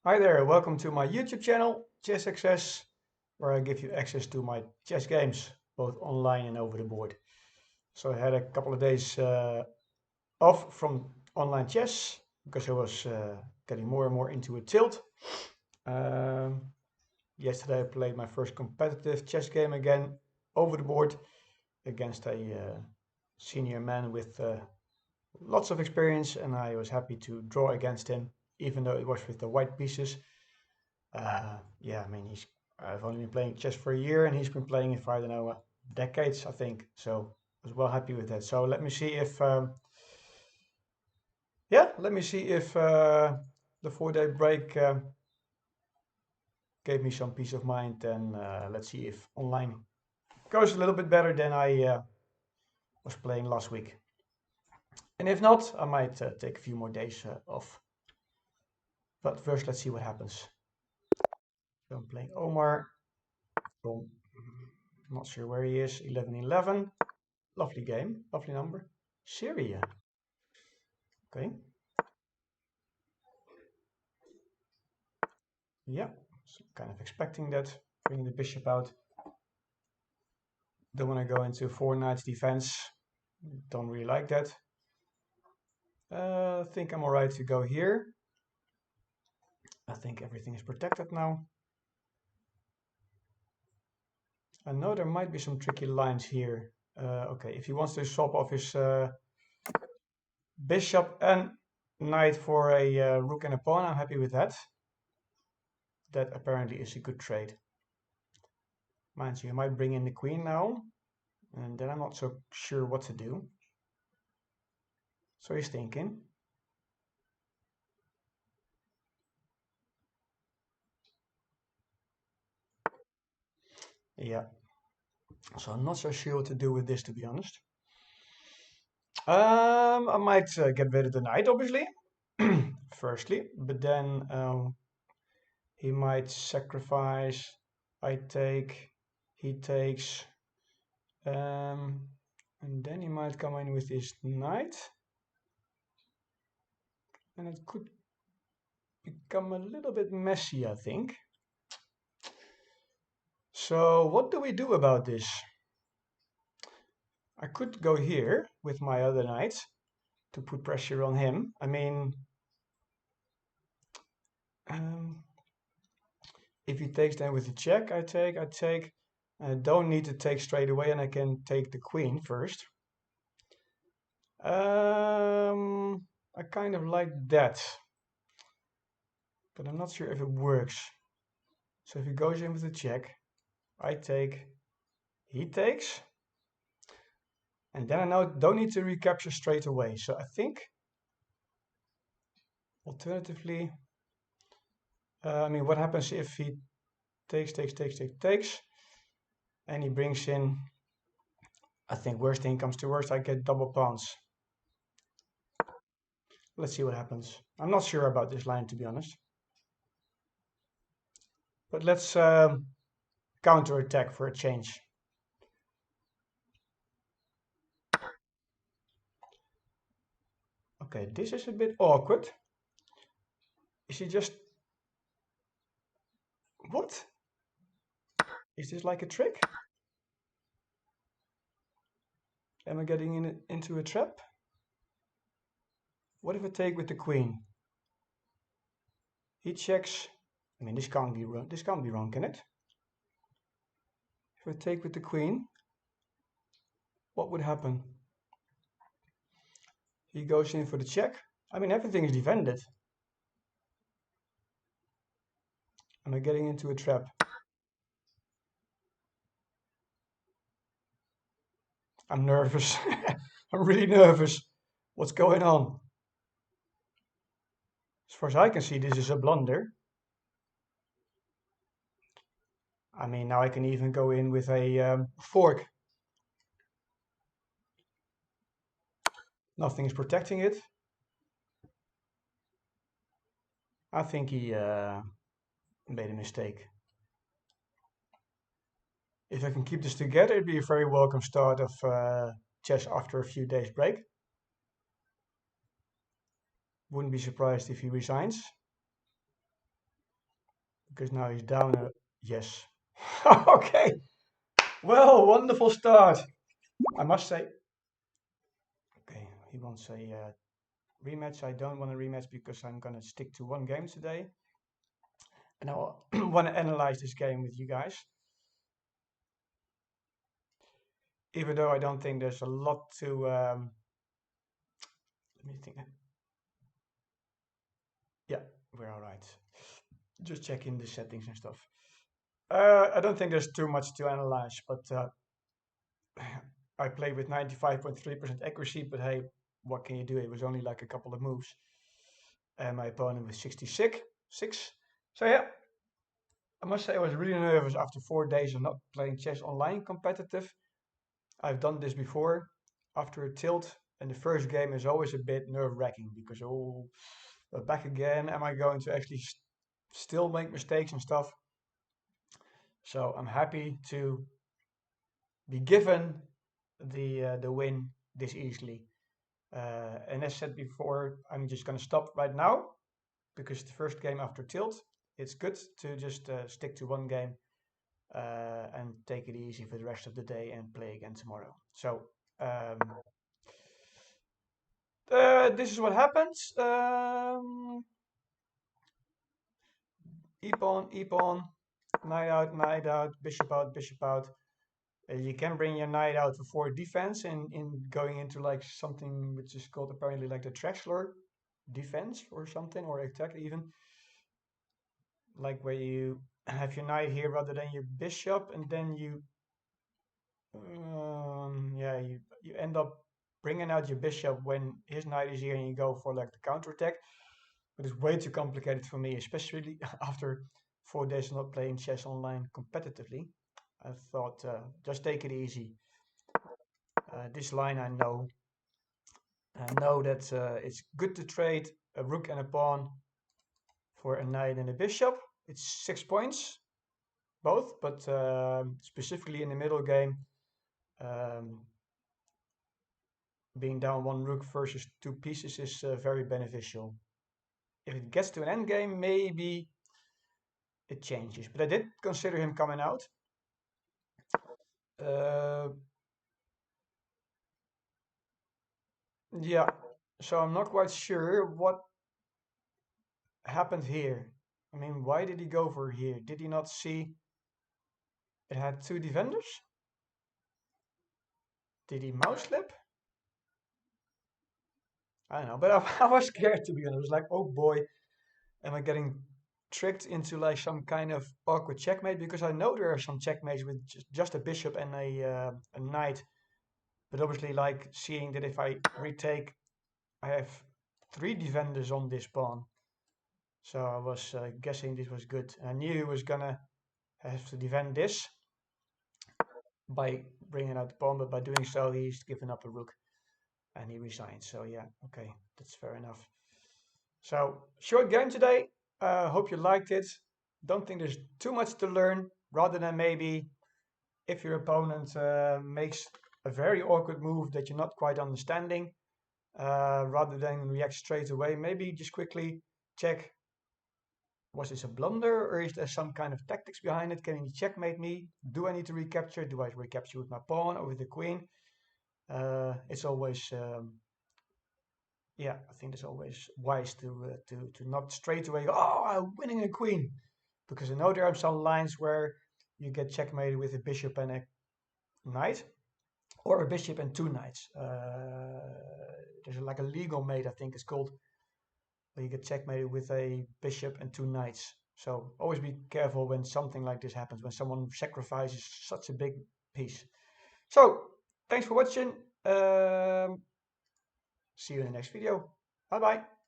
Hi there, welcome to my YouTube channel, Chess Access, where I give you access to my chess games, both online and over the board. So I had a couple of days off from online chess because I was getting more and more into a tilt. Um, Yesterday I played my first competitive chess game again over the board against a senior man with lots of experience, and I was happy to draw against him, even though it was with the white pieces. Yeah, I mean, I've only been playing chess for a year, and he's been playing it for, I don't know, decades, I think. So I was well happy with that. So let me see if, the 4 day break gave me some peace of mind, and let's see if online goes a little bit better than I was playing last week. And if not, I might take a few more days off. But first, let's see what happens. So I'm playing Omar from, not sure where he is, 1111. Lovely game, lovely number. Syria. Okay. Yeah, so kind of expecting that. Bring the bishop out. Don't want to go into 4 knights defense. Don't really like that. I think I'm alright to go here. I think everything is protected now. I know there might be some tricky lines here. Okay, if he wants to swap off his bishop and knight for a rook and a pawn, I'm happy with that. That apparently is a good trade. Mind you, I might bring in the queen now, and then I'm not so sure what to do. So he's thinking. Yeah, so I'm not so sure what to do with this, to be honest. I might get rid of the knight, obviously, firstly, but then he might sacrifice. I take, he takes, and then he might come in with his knight, and it could become a little bit messy, I think. So what do we do about this? I could go here with my other knight to put pressure on him. I mean, um, if he takes then with the check, I take. I don't need to take straight away, and I can take the queen first. I kind of like that, but I'm not sure if it works. So if he goes in with the check, I take, he takes, and then I now don't need to recapture straight away. So I think, alternatively, I mean, what happens if he takes, and he brings in, I think worst thing comes to worst, I get double pawns. Let's see what happens. I'm not sure about this line, to be honest. But let's counter-attack for a change. Okay, this is a bit awkward. Is he just... What? Is this like a trick? Am I getting into a trap? What if I take with the queen? He checks. I mean, this can't be wrong. This can't be wrong, can it? If I take with the queen, what would happen? He goes in for the check. I mean, everything is defended. Am I getting into a trap? I'm nervous. I'm really nervous. What's going on? As far as I can see, this is a blunder. I mean, now I can even go in with a fork. Nothing is protecting it. I think he made a mistake. If I can keep this together, it'd be a very welcome start of chess after a few days break. Wouldn't be surprised if he resigns. because now he's down. Yes. Okay. Well, wonderful start. I must say. Okay, he wants a rematch. I don't want a rematch because I'm gonna stick to one game today, and I want to analyze this game with you guys. Even though I don't think there's a lot to. Let me think. Yeah, we're all right. Just checking the settings and stuff. I don't think there's too much to analyze, but I played with 95.3% accuracy, but hey, what can you do? It was only like a couple of moves. And my opponent was 66. So yeah, I must say I was really nervous after 4 days of not playing chess online competitive. I've done this before after a tilt, and the first game is always a bit nerve-wracking because, oh, back again. Am I going to actually still make mistakes and stuff? So I'm happy to be given the win this easily. And as said before, I'm just going to stop right now because the first game after tilt, it's good to just stick to one game and take it easy for the rest of the day and play again tomorrow. So this is what happens. E pawn, knight out, bishop out, bishop out. You can bring your knight out for defense in going into like something which is called apparently like the Trexler defense or something, or attack even. Like where you have your knight here rather than your bishop, and then you, yeah, you end up bringing out your bishop when his knight is here, and you go for like the counterattack. But it's way too complicated for me, especially after 4 days not playing chess online competitively. I thought just take it easy. This line I know. I know that it's good to trade a rook and a pawn for a knight and a bishop. It's 6 points, both, but specifically in the middle game, um, being down one rook versus two pieces is very beneficial. If it gets to an end game, maybe it changes. But I did consider him coming out. Uh, yeah, so I'm not quite sure what happened here. I mean, why did he go for here? Did he not see it had two defenders? Did he mouse slip? I don't know, but I was scared to be honest. I was like, oh boy, am I getting tricked into like some kind of awkward checkmate? Because I know there are some checkmates with just a bishop and a knight, but obviously, like seeing that if I retake, I have three defenders on this pawn. So I was guessing this was good. I knew he was gonna have to defend this by bringing out the pawn, but by doing so, he's given up a rook and he resigned. So yeah, okay, that's fair enough. So short game today. Hope you liked it. Don't think there's too much to learn. Rather than maybe if your opponent makes a very awkward move that you're not quite understanding, rather than react straight away, maybe just quickly check, was this a blunder or is there some kind of tactics behind it? Can he checkmate me? Do I need to recapture? Do I recapture with my pawn or with the queen? It's always yeah, I think it's always wise to not straight away go, oh, I'm winning a queen, because I know there are some lines where you get checkmated with a bishop and a knight, or a bishop and two knights. There's like a legal mate, I think it's called, where you get checkmated with a bishop and two knights. So always be careful when something like this happens, when someone sacrifices such a big piece. So thanks for watching. See you in the next video. Bye bye.